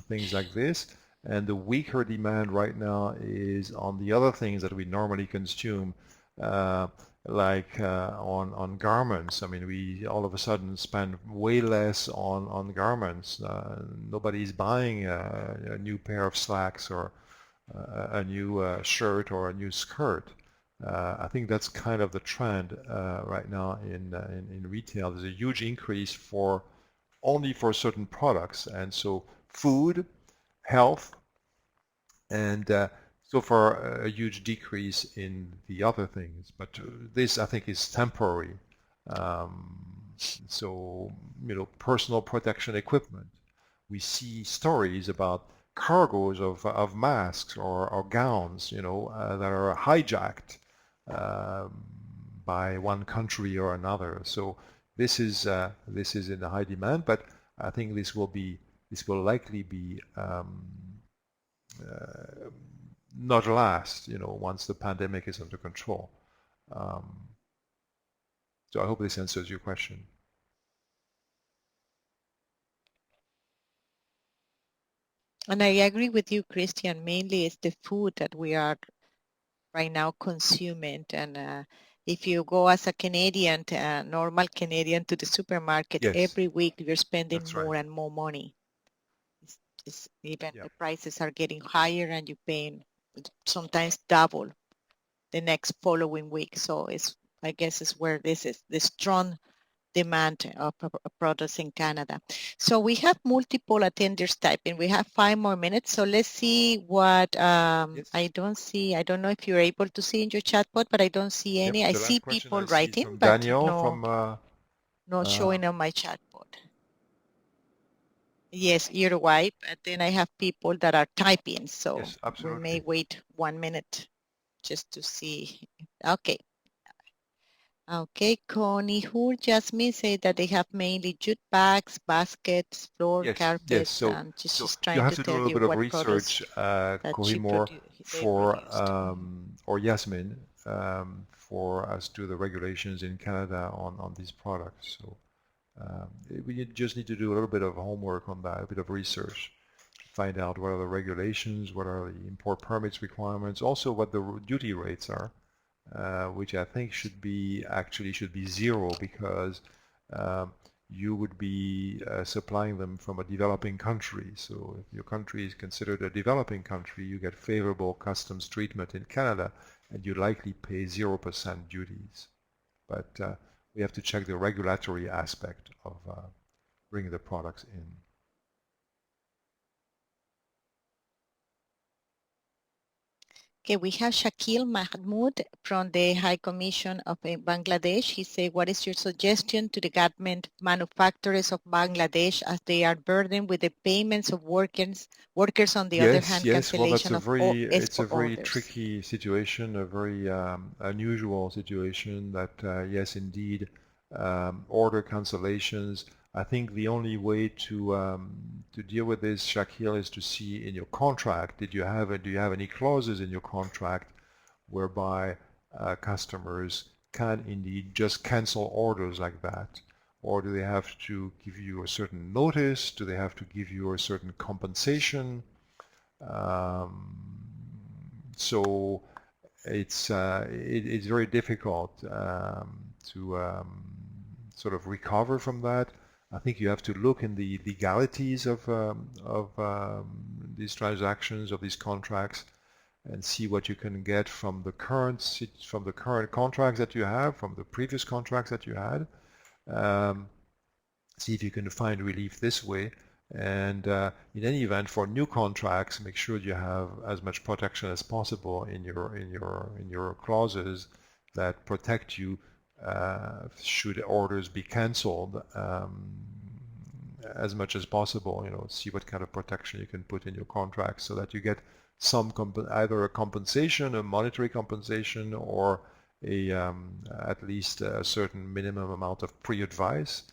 B: things like this. And the weaker demand right now is on the other things that we normally consume, uh, like on garments. I mean, we all of a sudden spend way less on garments. Nobody's buying a new pair of slacks or a new shirt or a new skirt. I think that's kind of the trend right now in retail. There's a huge increase for only for certain products, and so food, health, and so far a huge decrease in the other things. But this, I think, is temporary. So, personal protection equipment. We see stories about cargoes of masks or gowns, that are hijacked by one country or another. So this is in high demand, but I think this will likely be not last, once the pandemic is under control. So I hope this answers your question.
A: And I agree with you, Christian. Mainly it's the food that we are right now consuming. And if you go as a Canadian, normal Canadian to the supermarket,
B: yes,
A: every week you're spending more
B: right.
A: and more money. It's even
B: Yeah.
A: the prices are getting higher and you're paying sometimes double the next following week. So I guess it's where this is the strong demand of products in Canada. So we have multiple attenders typing. We have 5 more minutes. So let's see what
B: Yes.
A: I don't know if you're able to see in your chat bot, but I don't see any.
B: Yep.
A: I
B: The
A: see
B: last question
A: people
B: I see is
A: writing,
B: from
A: but
B: Daniel
A: no, not showing on my chat bot. Yes, Uruguay, but then I have people that are typing. So
B: yes,
A: we
B: absolutely.
A: may wait 1 minute just to see. Okay. Okay, Connie, who Jasmine said that they have mainly jute bags, baskets, floor carpets,
B: So
A: and she's
B: you
A: trying
B: have
A: to
B: to do a
A: tell
B: little
A: you
B: bit of
A: what products
B: research,
A: that
B: Kohimor,
A: they
B: for
A: produced.
B: or Yasmin, for us to the regulations in Canada on these products. So we just need to do a little bit of homework on that, a bit of research, to find out what are the regulations, what are the import permits requirements, also what the duty rates are. Which I think should be zero, because you would be supplying them from a developing country. So if your country is considered a developing country, you get favorable customs treatment in Canada, and you likely pay 0% duties. But we have to check the regulatory aspect of bringing the products in.
A: Okay, we have Shakil Mahmood from the High Commission of Bangladesh. He said, what is your suggestion to the government manufacturers of Bangladesh as they are burdened with the payments of workers on the other hand,
B: Well, that's
A: cancellation of all
B: it's a
A: export
B: very
A: orders?
B: tricky situation, a very unusual situation that, yes, indeed, order cancellations. I think the only way to deal with this, Shakil, is to see in your contract, do you have any clauses in your contract whereby customers can indeed just cancel orders like that? Or do they have to give you a certain notice? Do they have to give you a certain compensation? So it's very difficult to sort of recover from that. I think you have to look in the legalities of these transactions, of these contracts, and see what you can get from the current contracts that you have, from the previous contracts that you had. See if you can find relief this way. And in any event, for new contracts, make sure you have as much protection as possible in your clauses that protect you should orders be canceled, as much as possible. See what kind of protection you can put in your contracts so that you get some either a compensation, a monetary compensation, or at least a certain minimum amount of pre-advice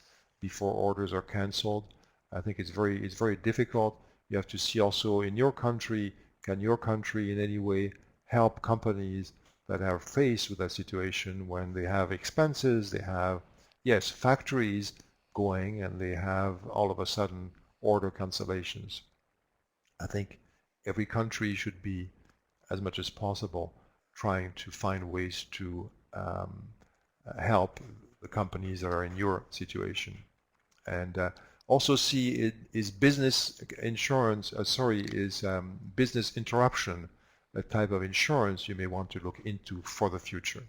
B: before orders are canceled. I think it's very difficult. You have to see also in your country, can your country in any way help companies that are faced with that situation when they have expenses, they have, yes, factories going, and they have all of a sudden order cancellations. I think every country should be, as much as possible, trying to find ways to help the companies that are in your situation. And also see is business insurance, business interruption a type of insurance you may want to look into for the future.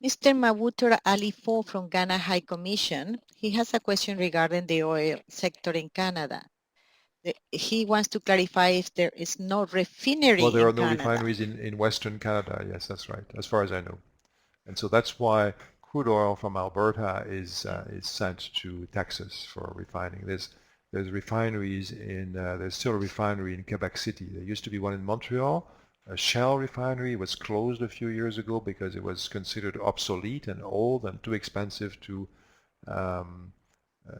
A: Mr. Mabutur Alifo from Ghana High Commission, he has a question regarding the oil sector in Canada. He wants to clarify if there is no refinery
B: Well, there
A: in
B: are no
A: Canada.
B: refineries in Western Canada. Yes, that's right, as far as I know. And so that's why crude oil from Alberta is sent to Texas for refining. There's refineries there's still a refinery in Quebec City. There used to be one in Montreal. A Shell refinery was closed a few years ago because it was considered obsolete and old and too expensive to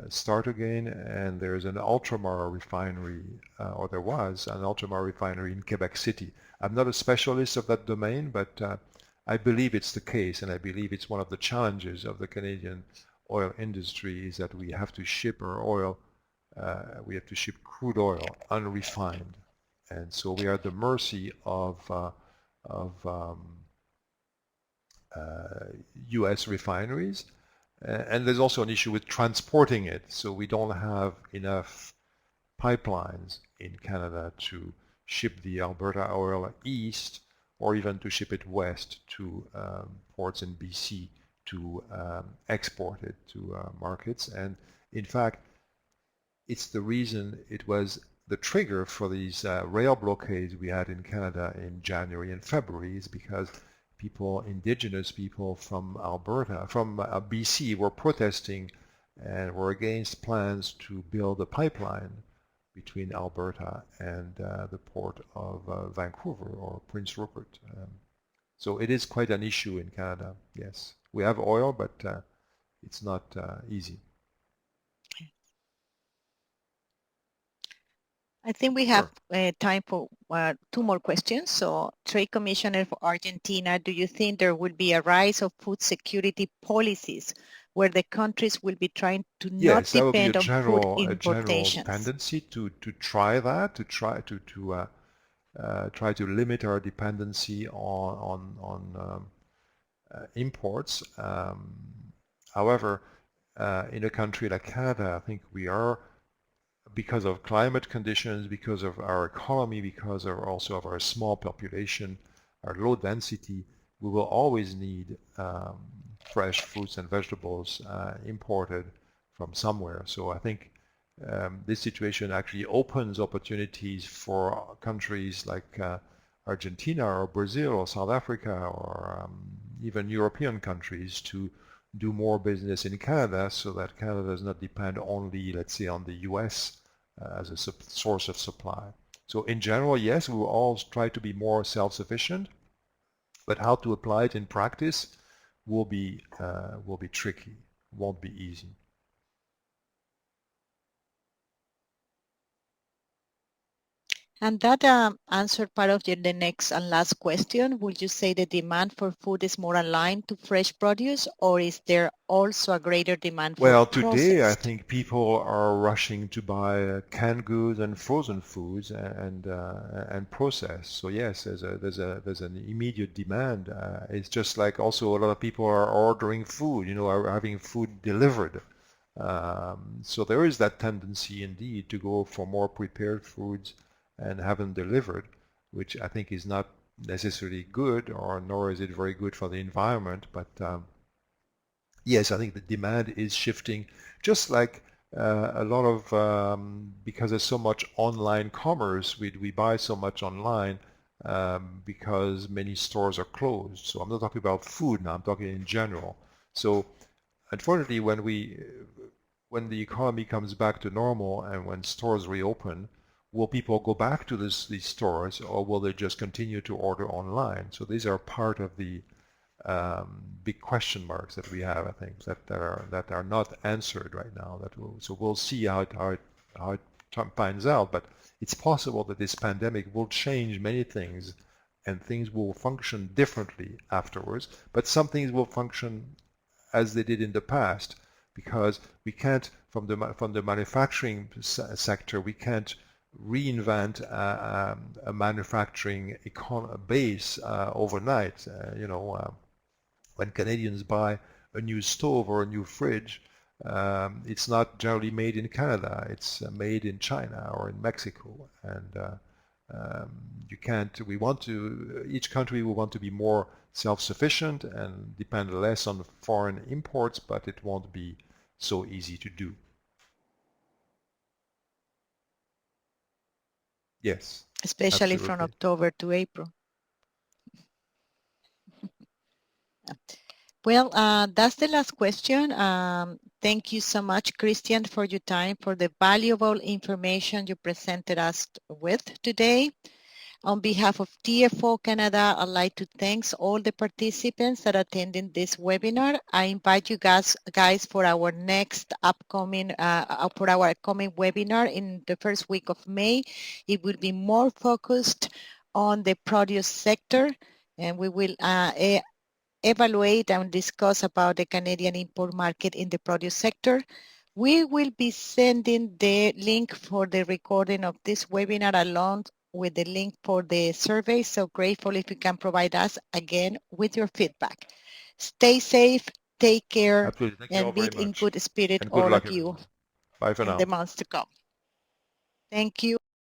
B: start again. And there's an Ultramar refinery, or there was an Ultramar refinery in Quebec City. I'm not a specialist of that domain, but I believe it's the case, and I believe it's one of the challenges of the Canadian oil industry is that we have to ship our oil, we have to ship crude oil unrefined. And so we are at the mercy of U.S. refineries. And there's also an issue with transporting it. So we don't have enough pipelines in Canada to ship the Alberta oil east or even to ship it west to ports in BC to export it to markets. And in fact, it's the reason it was the trigger for these rail blockades we had in Canada in January and February is because indigenous people from Alberta, from BC were protesting and were against plans to build a pipeline between Alberta and the port of Vancouver or Prince Rupert. So it is quite an issue in Canada, yes. We have oil, but it's not easy.
A: I think we have time for two more questions. So, Trade Commissioner for Argentina, do you think there will be a rise of food security policies where the countries will be trying to not depend on food importations?
B: A general tendency to try that, to try to limit our dependency on imports. However, in a country like Canada, I think we are, because of climate conditions, because of our economy, because of also of our small population, our low density, we will always need fresh fruits and vegetables imported from somewhere. So I think this situation actually opens opportunities for countries like Argentina or Brazil or South Africa or even European countries to do more business in Canada so that Canada does not depend only, let's say, on the US as a source of supply. So in general, yes, we will all try to be more self-sufficient, but how to apply it in practice will be tricky, won't be easy.
A: And that answered part of the next and last question. Would you say the demand for food is more aligned to fresh produce, or is there also a greater demand for processed?
B: Well, today I think people are rushing to buy canned goods and frozen foods and processed. So yes, there's an immediate demand. It's just like also a lot of people are ordering food, are having food delivered. So there is that tendency indeed to go for more prepared foods and have them delivered, which I think is not necessarily good, or nor is it very good for the environment. But yes, I think the demand is shifting, just like a lot of, because there's so much online commerce, we buy so much online because many stores are closed. So I'm not talking about food now, I'm talking in general. So unfortunately, when the economy comes back to normal and when stores reopen, will people go back to these stores, or will they just continue to order online? So these are part of the big question marks that we have, I think, that are not answered right now. So we'll see how it pans out. But it's possible that this pandemic will change many things, and things will function differently afterwards. But some things will function as they did in the past, because we can't, from the manufacturing sector, we can't reinvent a manufacturing base overnight. When Canadians buy a new stove or a new fridge, it's not generally made in Canada. It's made in China or in Mexico, and You can't, each country will want to be more self-sufficient and depend less on foreign imports, but it won't be so easy to do. Yes.
A: Especially
B: Absolutely.
A: from October to April. Well, that's the last question. Thank you so much, Christian, for your time, for the valuable information you presented us with today. On behalf of TFO Canada, I'd like to thank all the participants that attended this webinar. I invite you guys for our next upcoming webinar in the first week of May. It will be more focused on the produce sector, and we will evaluate and discuss about the Canadian import market in the produce sector. We will be sending the link for the recording of this webinar along with the link for the survey. So grateful if you can provide us again with your feedback. Stay safe, take care,
B: Absolutely. Thank you all
A: and
B: very
A: meet in
B: much.
A: good spirit
B: And good
A: all
B: luck,
A: of you
B: everyone. Bye for
A: in
B: now.
A: the months to come. Thank you.